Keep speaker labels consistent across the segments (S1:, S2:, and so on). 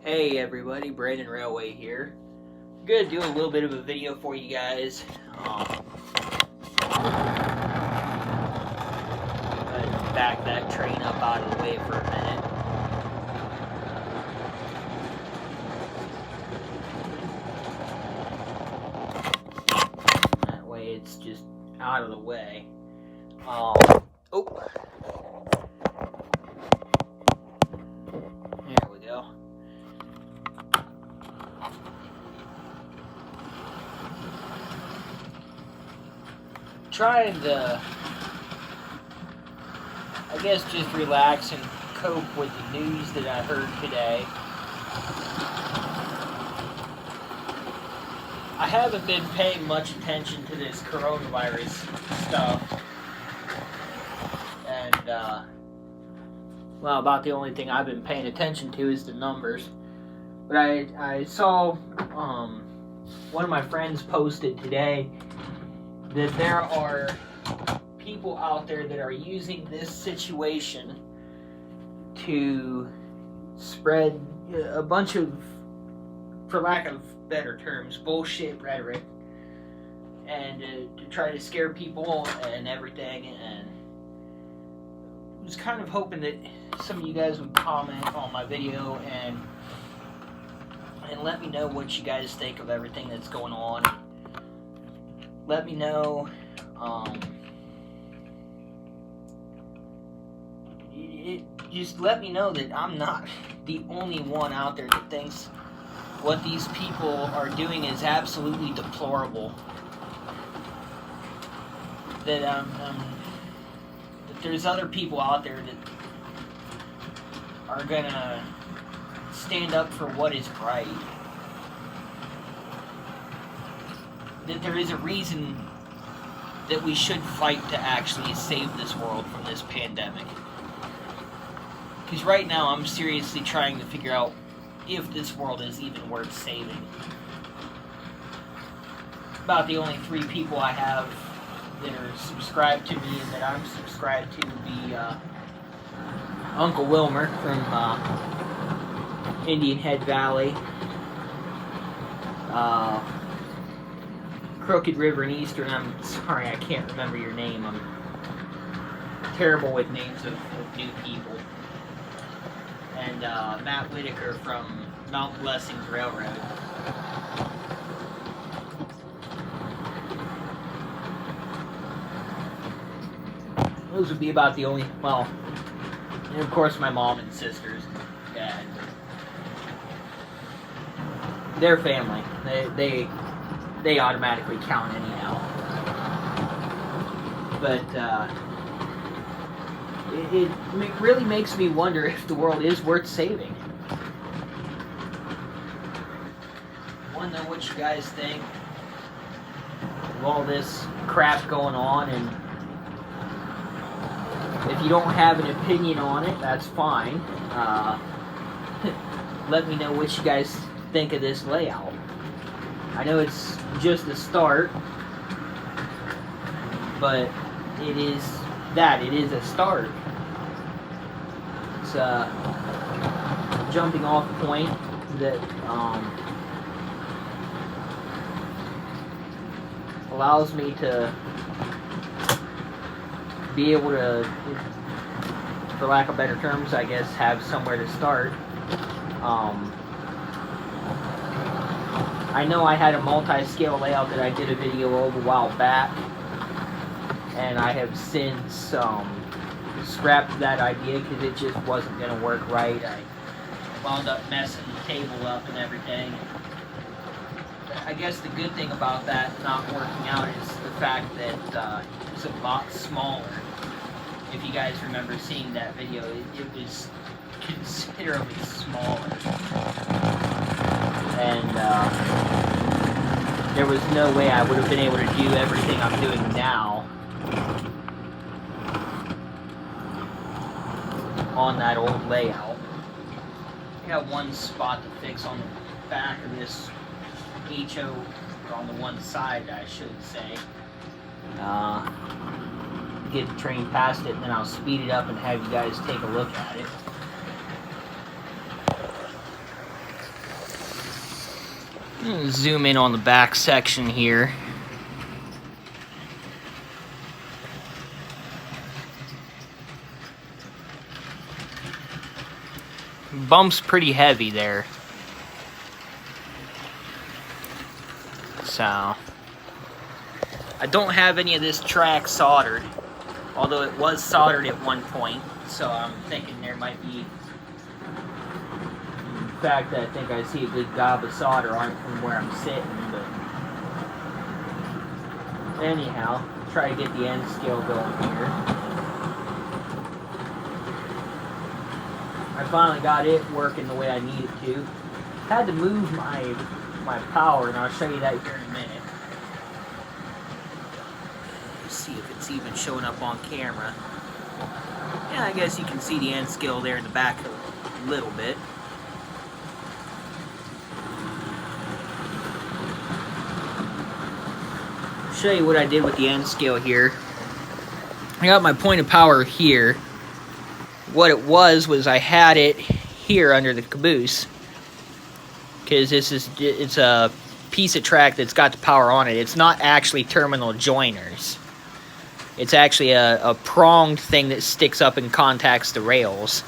S1: Hey everybody, Brandon Railway here. I'm gonna do a little bit of a video for you guys. Back that train up out of the way for a minute. That way it's just out of the way. Oh. There we go. Trying to, I guess, just relax and cope with the news that I heard today. I haven't been paying much attention to this coronavirus stuff. And, well, about the only thing I've been paying attention to is the numbers. But I saw, one of my friends posted today that there are people out there that are using this situation to spread a bunch of, for lack of better terms, bullshit rhetoric, and to try to scare people and everything. And I was kind of hoping that some of you guys would comment on my video and let me know what you guys think of everything that's going on. Let me know, just let me know that I'm not the only one out there that thinks what these people are doing is absolutely deplorable. That, that there's other people out there that are gonna stand up for what is right. That there is a reason that we should fight to actually save this world from this pandemic. Because right now I'm seriously trying to figure out if this world is even worth saving. About the only 3 people I have that are subscribed to me and that I'm subscribed to would be Uncle Wilmer from Indian Head Valley, Crooked River and Eastern. I'm sorry, I can't remember your name. I'm terrible with names of new people. And Matt Whitaker from Mount Blessings Railroad. Those would be about the only, well, and of course my mom and sisters and dad. Their family. They automatically count anyhow. But it really makes me wonder if the world is worth saving. I want to know what you guys think of all this crap going on, and if you don't have an opinion on it, that's fine. Let me know what you guys think of this layout. I know it's just a start, but it is a start. It's a jumping off point that allows me to be able to, for lack of better terms, I guess, have somewhere to start. I know I had a multi-scale layout that I did a video of a while back, and I have since scrapped that idea because it just wasn't going to work right. I wound up messing the table up and everything. I guess the good thing about that not working out is the fact that it's a lot smaller. If you guys remember seeing that video, it was considerably smaller. And there was no way I would have been able to do everything I'm doing now on that old layout. I got one spot to fix on the back of this HO, on the one side, I should say. Get the train past it, and then I'll speed it up and have you guys take a look at it. Zoom in on the back section here. Bump's pretty heavy there. So, I don't have any of this track soldered, although it was soldered at one point, so I'm thinking there might be, in fact, I think I see a good gob of solder on it from where I'm sitting, but anyhow, try to get the end scale going here. I finally got it working the way I need it to. Had to move my power, and I'll show you that here in a minute. Let's see if it's even showing up on camera. Yeah, I guess you can see the end scale there in the back a little bit. I'll show you what I did with the end scale here. I got my point of power here. What it was I had it here under the caboose, because it's a piece of track that's got the power on it. It's not actually terminal joiners. It's actually a pronged thing that sticks up and contacts the rails.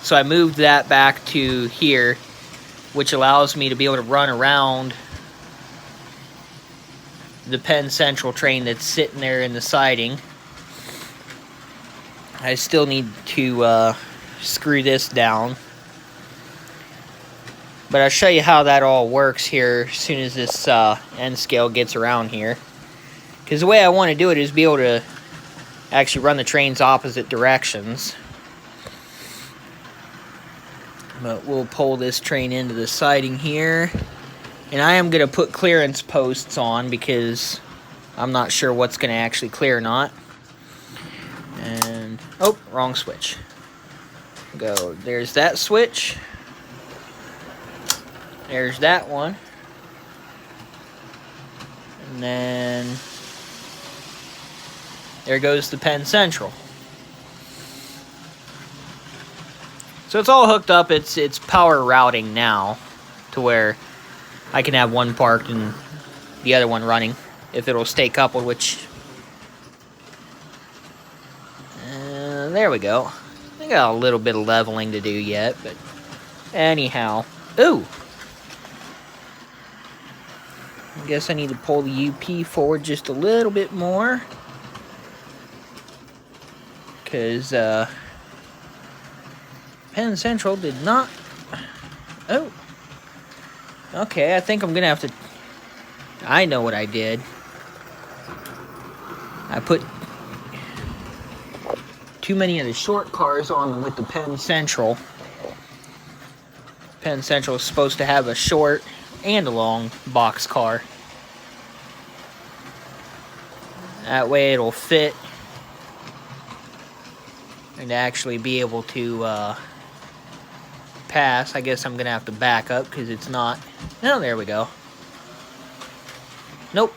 S1: So I moved that back to here, which allows me to be able to run around the Penn Central train that's sitting there in the siding. I still need to screw this down. But I'll show you how that all works here as soon as this end scale gets around here. Because the way I want to do it is be able to actually run the trains opposite directions. But we'll pull this train into the siding here. And I am going to put clearance posts on because I'm not sure what's going to actually clear or not. And, oh, wrong switch. Go, there's that switch. There's that one. And then there goes the Penn Central. So it's all hooked up. It's power routing now to where I can have one parked and the other one running if it'll stay coupled, which there we go. I got a little bit of leveling to do yet, but anyhow. Ooh! I guess I need to pull the UP forward just a little bit more. Because, Penn Central did not... Oh! Okay, I think I'm gonna have to... I know what I did. I put too many of the short cars on with the Penn Central. Penn Central is supposed to have a short and a long box car. That way it'll fit and actually be able to pass. I guess I'm gonna have to back up because it's not. Oh, there we go. Nope.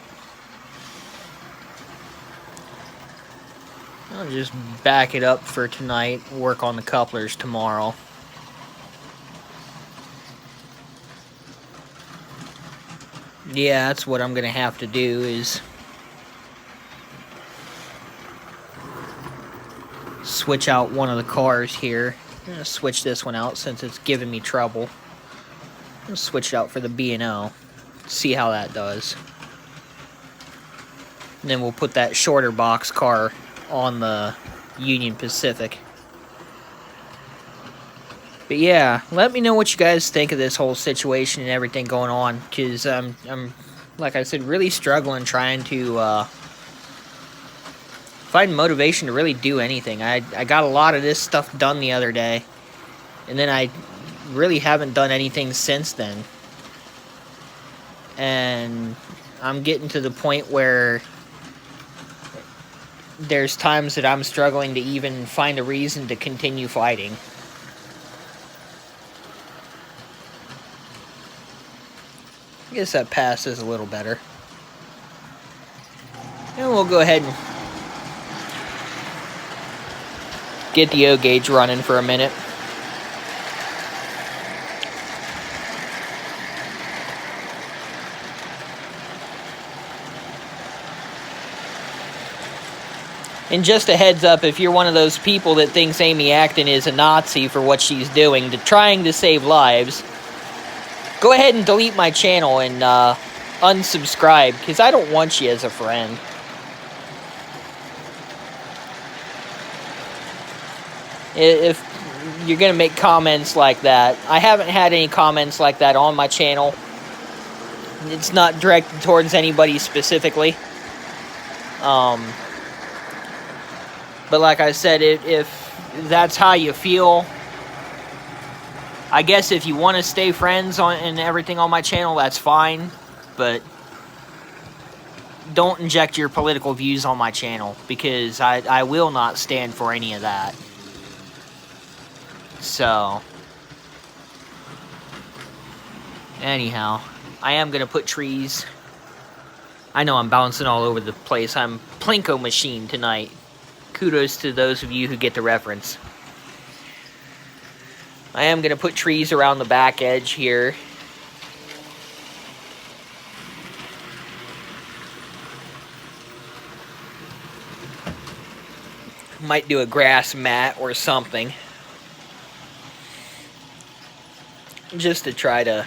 S1: I'll just back it up for tonight, work on the couplers tomorrow. Yeah, that's what I'm gonna have to do is switch out one of the cars here. I'm gonna switch this one out since it's giving me trouble. I'm gonna switch it out for the B&O. See how that does. And then we'll put that shorter box car on the Union Pacific. But yeah, let me know what you guys think of this whole situation and everything going on, because I'm, like I said, really struggling trying to find motivation to really do anything. I got a lot of this stuff done the other day, and then I really haven't done anything since then. And I'm getting to the point where there's times that I'm struggling to even find a reason to continue fighting. I guess that passes a little better. And we'll go ahead and get the O gauge running for a minute. And just a heads up, if you're one of those people that thinks Amy Acton is a Nazi for what she's doing, trying to save lives, go ahead and delete my channel and unsubscribe, because I don't want you as a friend. If you're going to make comments like that, I haven't had any comments like that on my channel. It's not directed towards anybody specifically. But like I said, if that's how you feel, I guess if you want to stay friends and everything on my channel, that's fine. But don't inject your political views on my channel, because I will not stand for any of that. So, anyhow, I am going to put trees. I know I'm bouncing all over the place. I'm Plinko machine tonight. Kudos to those of you who get the reference. I am going to put trees around the back edge here. Might do a grass mat or something, just to try to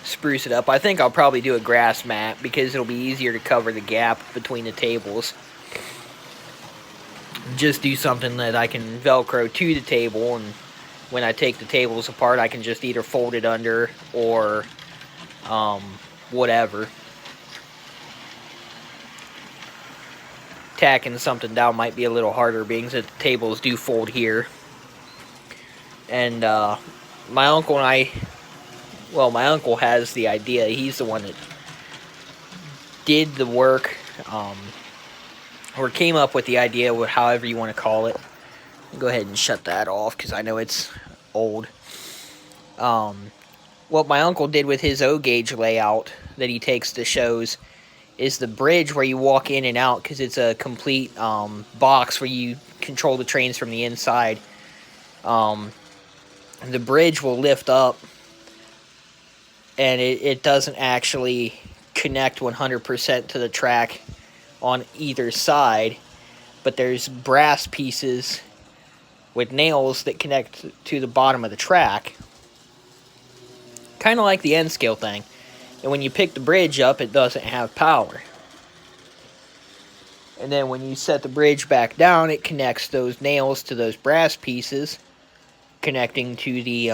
S1: spruce it up. I think I'll probably do a grass mat because it'll be easier to cover the gap between the tables. Just do something that I can Velcro to the table, and when I take the tables apart, I can just either fold it under or whatever. Tacking something down might be a little harder, being that the tables do fold here. And my uncle and I, well, my uncle has the idea. He's the one that did the work, or came up with the idea, however you want to call it. Go ahead and shut that off, because I know it's old. What my uncle did with his O-gauge layout that he takes to shows is the bridge where you walk in and out, because it's a complete box where you control the trains from the inside. The bridge will lift up, and it doesn't actually connect 100% to the track on either side, but there's brass pieces with nails that connect to the bottom of the track, kind of like the N-scale thing. And when you pick the bridge up, it doesn't have power. And then when you set the bridge back down, it connects those nails to those brass pieces, connecting to the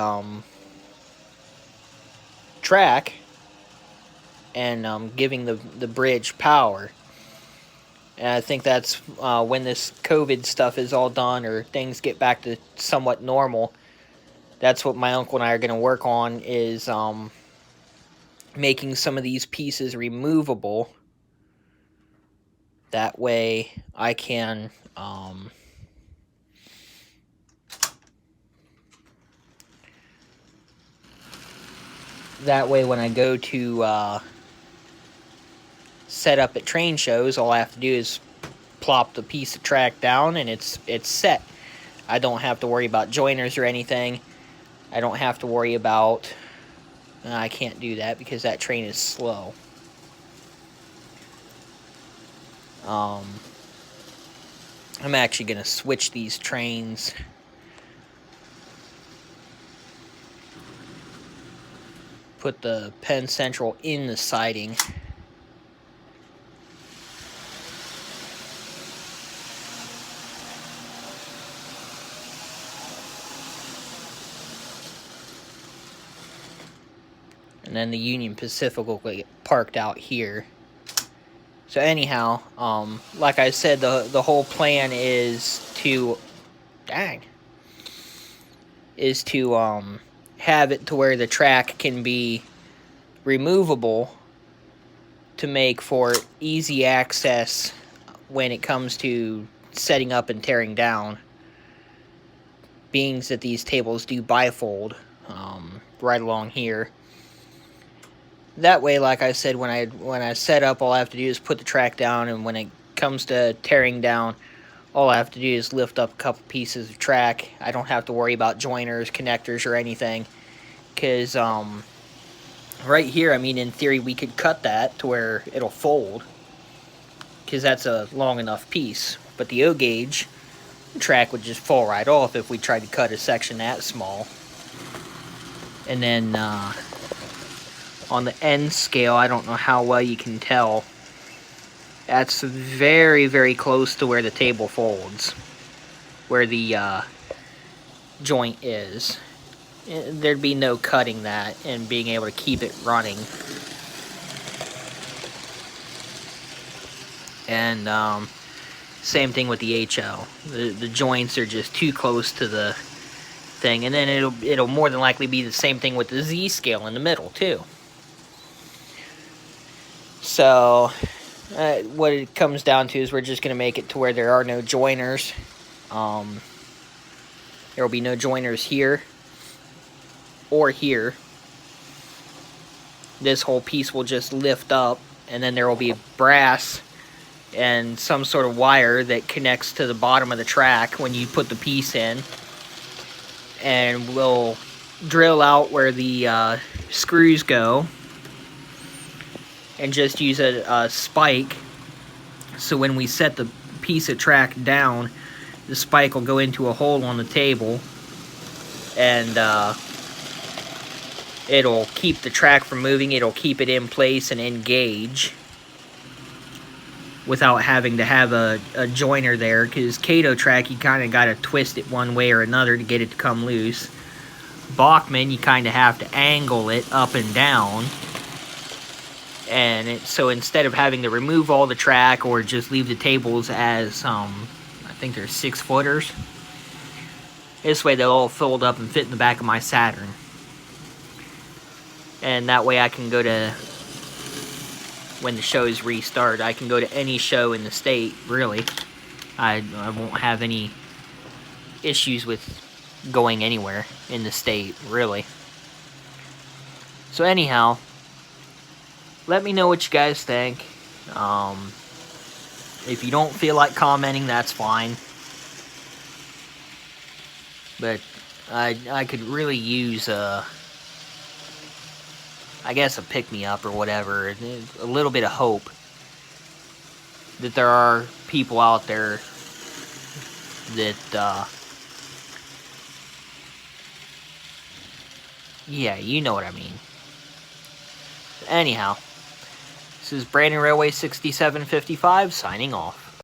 S1: track, and giving the bridge power. And I think that's when this COVID stuff is all done, or things get back to somewhat normal, that's what my uncle and I are going to work on, is making some of these pieces removable. That way I can that way when I go to set up at train shows, all I have to do is plop the piece of track down and it's set. I don't have to worry about joiners or anything. I don't have to worry about... I can't do that because that train is slow. I'm actually going to switch these trains. Put the Penn Central in the siding. And then the Union Pacific will get parked out here. So anyhow, like I said, the whole plan is to, have it to where the track can be removable to make for easy access when it comes to setting up and tearing down. Being that these tables do bifold right along here. That way, like I said, when I set up, all I have to do is put the track down, and when it comes to tearing down, all I have to do is lift up a couple pieces of track. I don't have to worry about joiners, connectors, or anything, because right here, I mean, in theory, we could cut that to where it'll fold, because that's a long enough piece. but the O gauge track would just fall right off if we tried to cut a section that small. And then on the end scale, I don't know how well you can tell, that's very, very close to where the table folds, where the joint is. There'd be no cutting that and being able to keep it running. And same thing with the HO. The joints are just too close to the thing, and then it'll more than likely be the same thing with the Z scale in the middle too. So what it comes down to is we're just going to make it to where there are no joiners. There will be no joiners here or here. This whole piece will just lift up, and then there will be brass and some sort of wire that connects to the bottom of the track when you put the piece in, and we'll drill out where the screws go and just use a spike, so when we set the piece of track down, the spike will go into a hole on the table, and it'll keep the track from moving. It'll keep it in place and engage without having to have a joiner there, because Kato track, you kind of got to twist it one way or another to get it to come loose. Bachmann, you kind of have to angle it up and down. And so instead of having to remove all the track or just leave the tables as, I think they're 6-footers, this way they'll all fold up and fit in the back of my Saturn. And that way I can go to, when the shows restart, I can go to any show in the state, really. I won't have any issues with going anywhere in the state, really. So anyhow, let me know what you guys think. If you don't feel like commenting, that's fine. But I could really use I guess a pick-me-up or whatever, a little bit of hope that there are people out there that, yeah, you know what I mean. Anyhow, this is Brandon Railway 6755 signing off.